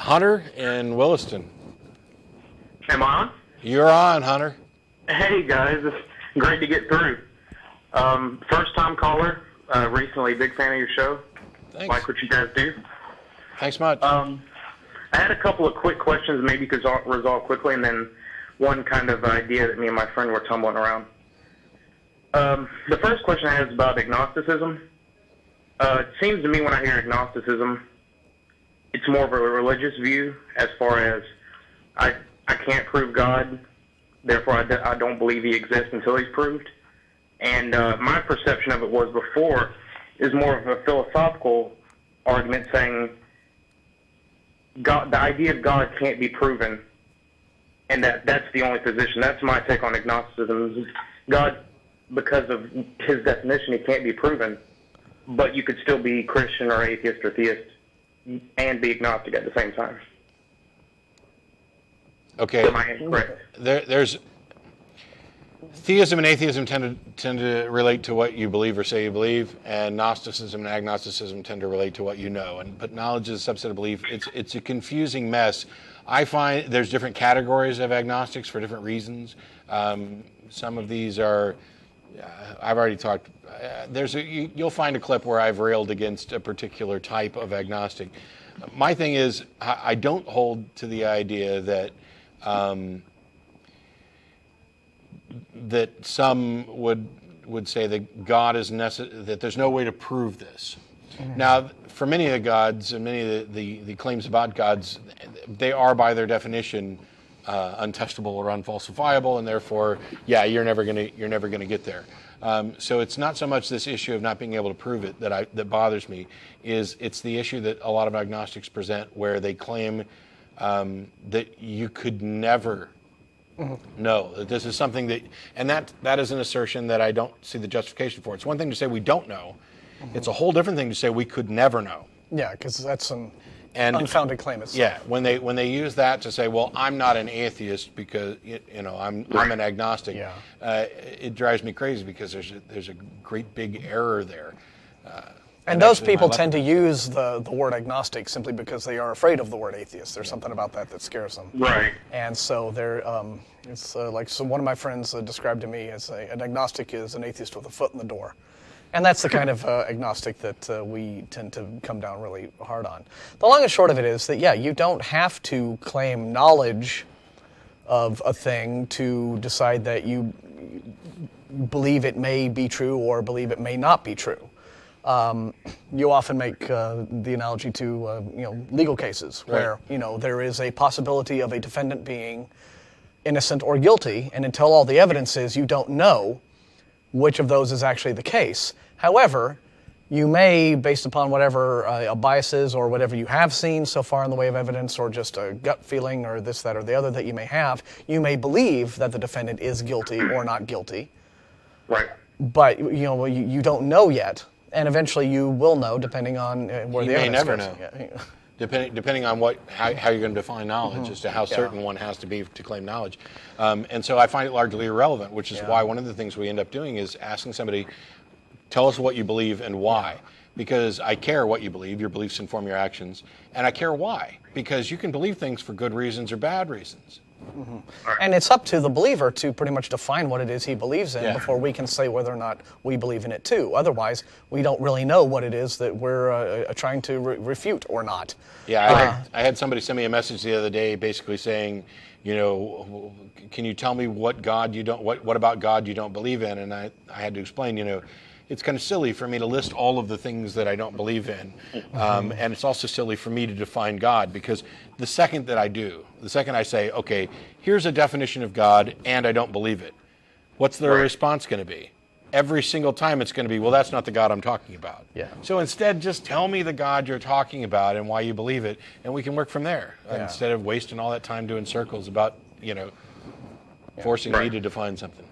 Hunter in Williston. Am I on? You're on, Hunter. Hey, guys. It's great to get through. First-time caller. Recently, big fan of your show. Thanks. Like what you guys do. Thanks much. I had a couple of quick questions maybe you could resolve quickly, and then one kind of idea that me and my friend were tumbling around. The first question I have is about agnosticism. It seems to me when I hear agnosticism, it's more of a religious view as far as I can't prove God, therefore I don't believe he exists until he's proved. And my perception of it was before is more of a philosophical argument saying God, the idea of God can't be proven, and that's the only position. That's my take on agnosticism. God, because of his definition, he can't be proven, but you could still be Christian or atheist or theist and be agnostic at the same time. Okay. Am I correct? There's theism and atheism tend to relate to what you believe or say you believe, and Gnosticism and agnosticism tend to relate to what you know. But knowledge is a subset of belief. It's a confusing mess. I find there's different categories of agnostics for different reasons. Some of these are, I've already talked. You'll find a clip where I've railed against a particular type of agnostic. My thing is, I don't hold to the idea that that some would say that God is that there's no way to prove this. Mm-hmm. Now, for many of the gods and many of the claims about gods, they are by their definition untestable or unfalsifiable, and therefore, you're never gonna get there. So it's not so much this issue of not being able to prove it that bothers me. It's the issue that a lot of agnostics present, where they claim that you could never know that this is something that is an assertion that I don't see the justification for. It's one thing to say we don't know. Mm-hmm. It's a whole different thing to say we could never know. Yeah, because that's an unfounded claim itself. Yeah, when they use that to say, well, I'm not an atheist because I'm an agnostic. Yeah. It drives me crazy because there's a great big error there. And those people tend to use the word agnostic simply because they are afraid of the word atheist. There's something about that scares them. Right. And so they're one of my friends described to me as an agnostic is an atheist with a foot in the door. And that's the kind of agnostic that we tend to come down really hard on. The long and short of it is that, you don't have to claim knowledge of a thing to decide that you believe it may be true or believe it may not be true. You often make the analogy to legal cases where there is a possibility of a defendant being innocent or guilty, and until all the evidence is, you don't know which of those is actually the case. However, you may, based upon whatever a bias is or whatever you have seen so far in the way of evidence or just a gut feeling or this, that, or the other that you may have, you may believe that the defendant is guilty or not guilty. Right. But you don't know yet. And eventually you will know, depending on where the evidence goes. You may never know. Depending on how you're going to define knowledge as to how certain one has to be to claim knowledge. And so I find it largely irrelevant, which is why one of the things we end up doing is asking somebody, tell us what you believe and why. Because I care what you believe, your beliefs inform your actions, and I care why. Because you can believe things for good reasons or bad reasons. Mm-hmm. And it's up to the believer to pretty much define what it is he believes in before we can say whether or not we believe in it too. Otherwise, we don't really know what it is that we're trying to refute or not. Yeah, I had somebody send me a message the other day basically saying, can you tell me what about God you don't believe in? And I had to explain, it's kind of silly for me to list all of the things that I don't believe in. And it's also silly for me to define God, because the second I say, okay, here's a definition of God and I don't believe it, what's the response going to be? Every single time it's going to be, well, that's not the God I'm talking about. Yeah. So instead, just tell me the God you're talking about and why you believe it, and we can work from there, instead of wasting all that time doing circles about, forcing me to define something.